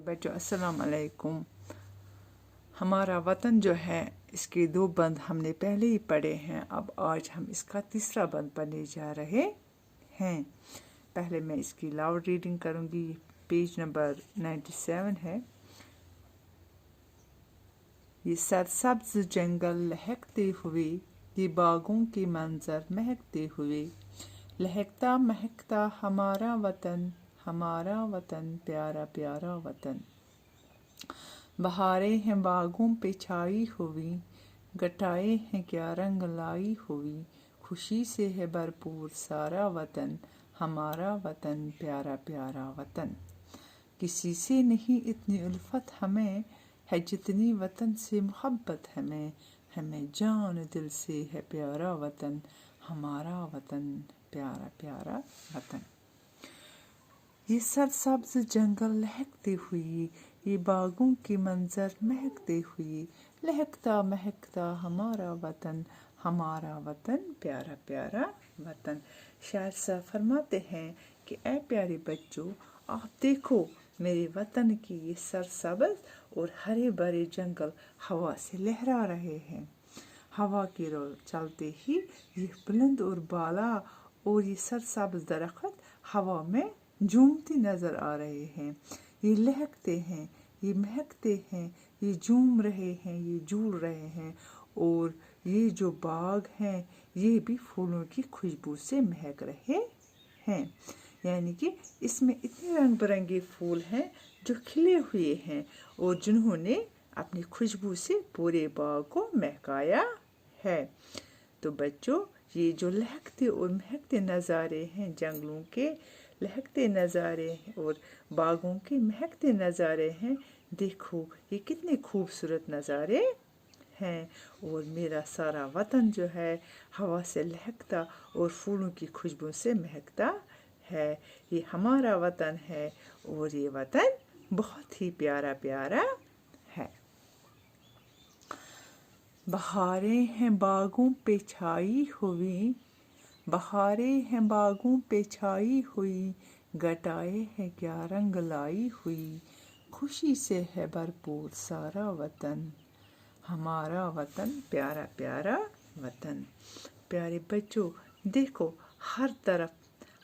बच्चों अस्सलाम अलैकुम। हमारा वतन जो है इसके 2 बंद हमने पहले ही पढ़े हैं। अब आज हम इसका तीसरा बंद पढ़ने जा रहे हैं। पहले मैं इसकी लाउड रीडिंग करूंगी। पेज नंबर 97 है। ये सरसब्ज जंगल लहकते हुए, ये बागों के मंजर महकते हुए, लहकता महकता हमारा वतन प्यारा प्यारा वतन। बहारें हैं बागों पे छाई हुई, घटाए हैं क्या रंग लाई हुई, खुशी से है भरपूर सारा वतन, हमारा वतन प्यारा प्यारा वतन। किसी से नहीं इतनी उल्फत हमें, है जितनी वतन से मोहब्बत हमें, हमें जान दिल से है प्यारा वतन, हमारा वतन प्यारा प्यारा वतन। ये सरसब्ज जंगल लहकते हुए, ये बागों के मंजर महकते हुए, लहकता महकता हमारा वतन प्यारा प्यारा वतन। शायर साहब फरमाते हैं कि ऐ प्यारे बच्चों, आप देखो मेरे वतन की ये सरसब्ज और हरे भरे जंगल हवा से लहरा रहे हैं। हवा के चलते ही ये बुलंद और बाला और ये सरसब्ज दरख्त हवा में झूमती नजर आ रहे हैं। ये लहकते हैं, ये महकते हैं, ये झूम रहे हैं, ये झूल रहे हैं। और ये जो बाग हैं ये भी फूलों की खुशबू से महक रहे हैं। यानी कि इसमें इतने रंग बिरंगे फूल हैं जो खिले हुए हैं और जिन्होंने अपनी खुशबू से पूरे बाग को महकाया है। तो बच्चों, ये जो लहकते और महकते नज़ारे हैं, जंगलों के लहकते नज़ारे और बागों के महकते नज़ारे हैं, देखो ये कितने खूबसूरत नज़ारे हैं। और मेरा सारा वतन जो है हवा से लहकता और फूलों की खुशबू से महकता है। ये हमारा वतन है और ये वतन बहुत ही प्यारा प्यारा है। बहारें हैं बागों पे छाई हुई, बहारें हैं बागों पे छाई हुई, घटाए हैं क्या रंग लाई हुई, खुशी से है भरपूर सारा वतन, हमारा वतन प्यारा प्यारा वतन। प्यारे बच्चों, देखो हर तरफ,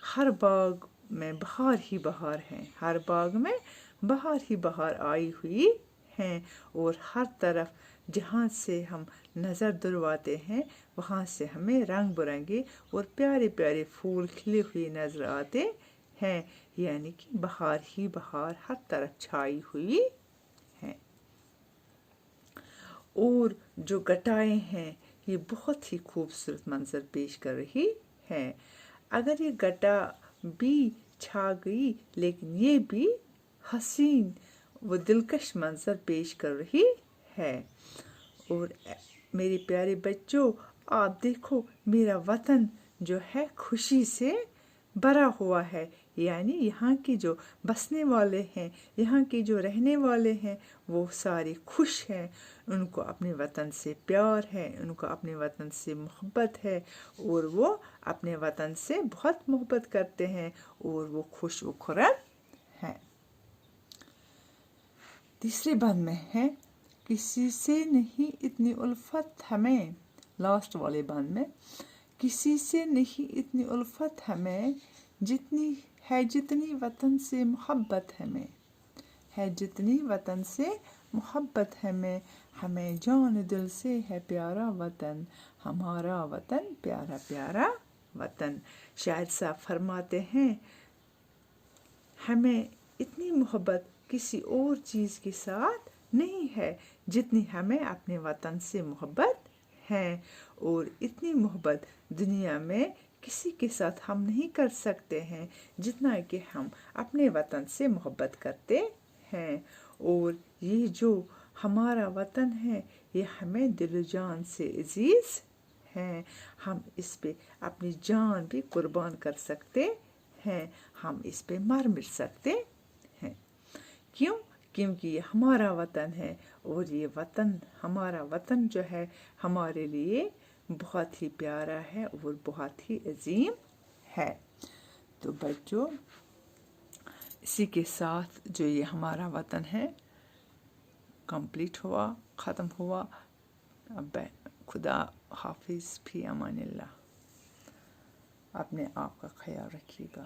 हर बाग में बहार ही बहार है, हर बाग में बहार ही बहार आई हुई हैं। और हर तरफ जहाँ से हम नज़र दुलवाते हैं वहाँ से हमें रंग बिरंगे और प्यारे प्यारे फूल खिले हुए नजर आते हैं। यानी कि बहार ही बहार हर तरफ छाई हुई है। और जो घटाएं हैं ये बहुत ही खूबसूरत मंजर पेश कर रही हैं। अगर ये घटा भी छा गई लेकिन ये भी हसीन व दिलकश मंजर पेश कर रही है। और मेरे प्यारे बच्चों, आप देखो मेरा वतन जो है खुशी से भरा हुआ है। यानी यहाँ के जो बसने वाले हैं, यहाँ के जो रहने वाले हैं, वो सारे खुश हैं। उनको अपने वतन से प्यार है, उनको अपने वतन से मोहब्बत है और वो अपने वतन से बहुत मोहब्बत करते हैं और वो खुश व खुर्रम हैं। तीसरे बंद में है, किसी से नहीं इतनी उल्फत हमें। लास्ट वाले बंद में, किसी से नहीं इतनी उल्फत हमें, जितनी है जितनी वतन से मोहब्बत हमें, है जितनी वतन से मोहब्बत हमें, हमें जान दिल से है प्यारा वतन, हमारा वतन प्यारा प्यारा वतन। शायर साहब फरमाते हैं, हमें इतनी मोहब्बत किसी और चीज़ के साथ नहीं है जितनी हमें अपने वतन से मोहब्बत है। और इतनी मोहब्बत दुनिया में किसी के साथ हम नहीं कर सकते हैं जितना कि हम अपने वतन से मोहब्बत करते हैं। और ये जो हमारा वतन है ये हमें दिल जान से अजीज़ है। हम इस पे अपनी जान भी कुर्बान कर सकते हैं, हम इस पे मर मिट सकते हैं। क्यों? क्योंकि ये हमारा वतन है और ये वतन, हमारा वतन जो है हमारे लिए बहुत ही प्यारा है और बहुत ही अजीम है। तो बच्चों, اسی کے ساتھ جو یہ ہمارا وطن ہے کمپلیٹ ہوا، ختم ہوا. اب خدا حافظ، فی امان اللہ. اپنے آپ کا خیال رکھیے گا.